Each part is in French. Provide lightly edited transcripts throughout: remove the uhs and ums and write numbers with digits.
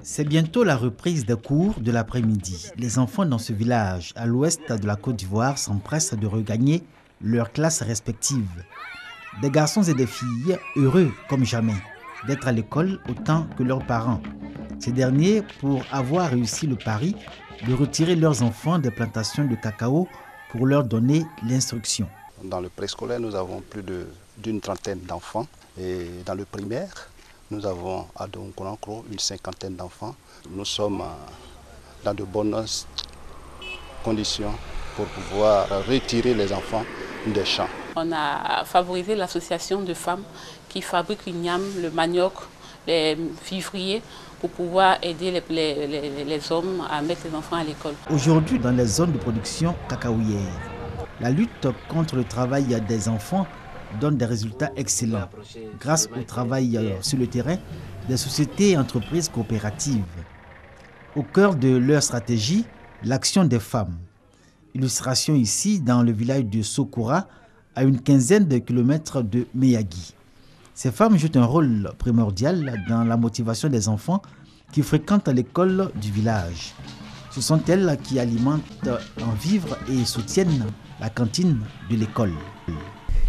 C'est bientôt la reprise des cours de l'après-midi. Les enfants dans ce village, à l'ouest de la Côte d'Ivoire, s'empressent de regagner leurs classes respectives. Des garçons et des filles heureux comme jamais d'être à l'école autant que leurs parents. Ces derniers, pour avoir réussi le pari de retirer leurs enfants des plantations de cacao pour leur donner l'instruction. Dans le préscolaire, nous avons plus d'une trentaine d'enfants et dans le primaire, nous avons à Donkonankro une cinquantaine d'enfants. Nous sommes dans de bonnes conditions pour pouvoir retirer les enfants des champs. On a favorisé l'association de femmes qui fabriquent l'igname, le manioc, les vivriers pour pouvoir aider les hommes à mettre les enfants à l'école. Aujourd'hui, dans les zones de production cacaoyère, la lutte contre le travail des enfants donne des résultats excellents grâce au travail sur le terrain des sociétés et entreprises coopératives. Au cœur de leur stratégie, l'action des femmes. Illustration ici dans le village de Sokora, à une quinzaine de kilomètres de Meyagi. Ces femmes jouent un rôle primordial dans la motivation des enfants qui fréquentent l'école du village. Ce sont elles qui alimentent en vivres et soutiennent la cantine de l'école.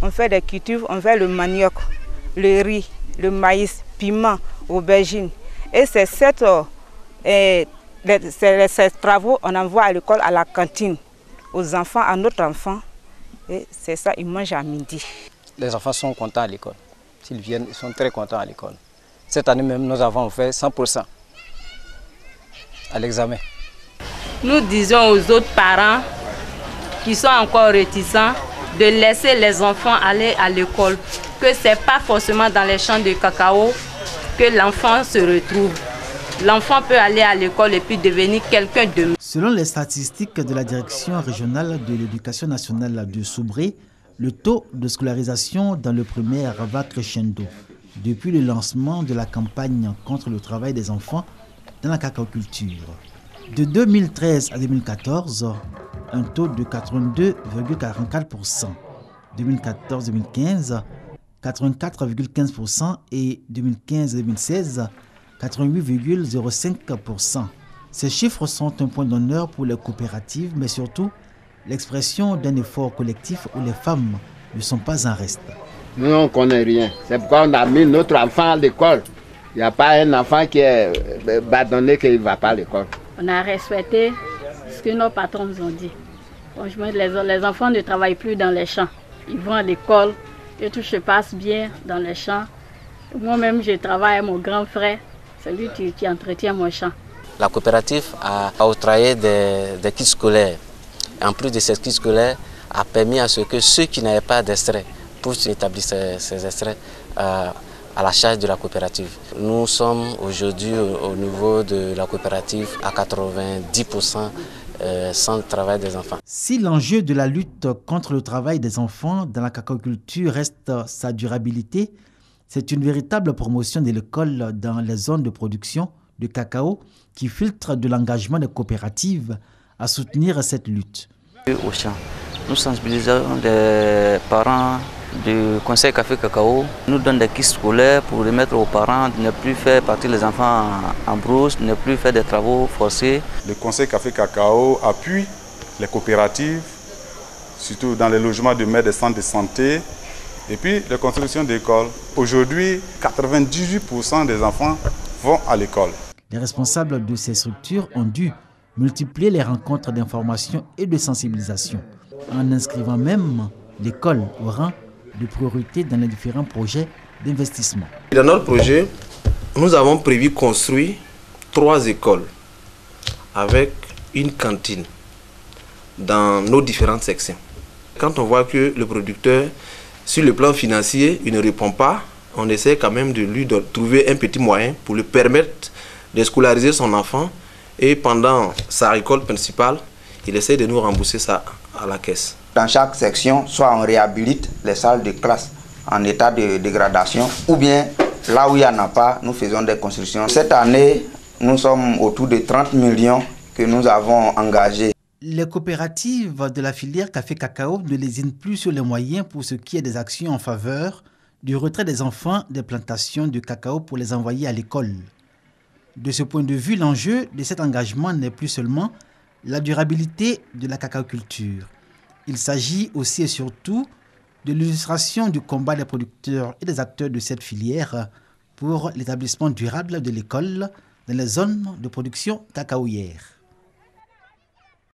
On fait des cultures, on fait le manioc, le riz, le maïs, piment, aubergine. Et c'est ces travaux qu'on envoie à l'école, à la cantine, aux enfants, à notre enfant. Et c'est ça, ils mangent à midi. Les enfants sont contents à l'école. S'ils viennent, ils sont très contents à l'école. Cette année même, nous avons fait 100% à l'examen. Nous disons aux autres parents qui sont encore réticents de laisser les enfants aller à l'école, que ce n'est pas forcément dans les champs de cacao que l'enfant se retrouve. L'enfant peut aller à l'école et puis devenir quelqu'un de mieux. Selon les statistiques de la Direction régionale de l'éducation nationale de Soubré, le taux de scolarisation dans le primaire va crescendo depuis le lancement de la campagne contre le travail des enfants dans la cacaoculture. De 2013 à 2014, un taux de 82,44%. 2014-2015, 84,15% et 2015-2016, 88,05%. Ces chiffres sont un point d'honneur pour les coopératives, mais surtout l'expression d'un effort collectif où les femmes ne sont pas en reste. Nous, on ne connaît rien. C'est pourquoi on a mis notre enfant à l'école. Il n'y a pas un enfant qui est bâtonné qu'il ne va pas à l'école. On a respecté ce que nos patrons nous ont dit. Franchement, les enfants ne travaillent plus dans les champs. Ils vont à l'école et tout se passe bien dans les champs. Moi-même, je travaille avec mon grand frère. C'est lui qui entretient mon champ. La coopérative a octroyé des kits scolaires. En plus de ces kits scolaires, a permis à ce que ceux qui n'avaient pas d'extrait puissent établir ces extraits à la charge de la coopérative. Nous sommes aujourd'hui au niveau de la coopérative à 90% sans le travail des enfants. Si l'enjeu de la lutte contre le travail des enfants dans la cacaoculture reste sa durabilité, c'est une véritable promotion de l'école dans les zones de production de cacao qui filtre de l'engagement des coopératives à soutenir cette lutte. Au champ, nous sensibilisons les parents du Conseil Café Cacao. Nous donnons des kits scolaires pour remettre aux parents de ne plus faire partir les enfants en brousse, de ne plus faire des travaux forcés. Le Conseil Café Cacao appuie les coopératives, surtout dans les logements de maires des centres de santé et puis les constructions d'écoles. Aujourd'hui, 98% des enfants vont à l'école. Les responsables de ces structures ont dû multiplier les rencontres d'information et de sensibilisation, en inscrivant même l'école au rang de priorité dans les différents projets d'investissement. Dans notre projet, nous avons prévu construire 3 écoles avec une cantine dans nos différentes sections. Quand on voit que le producteur, sur le plan financier, il ne répond pas, on essaie quand même de lui trouver un petit moyen pour lui permettre de scolariser son enfant. Et pendant sa récolte principale, il essaie de nous rembourser ça à la caisse. Dans chaque section, soit on réhabilite les salles de classe en état de dégradation, ou bien là où il n'y en a pas, nous faisons des constructions. Cette année, nous sommes autour de 30 millions que nous avons engagés. Les coopératives de la filière café cacao ne lésinent plus sur les moyens pour ce qui est des actions en faveur du retrait des enfants des plantations de cacao pour les envoyer à l'école. De ce point de vue, l'enjeu de cet engagement n'est plus seulement la durabilité de la cacaoculture. Il s'agit aussi et surtout de l'illustration du combat des producteurs et des acteurs de cette filière pour l'établissement durable de l'école dans les zones de production cacaoyère.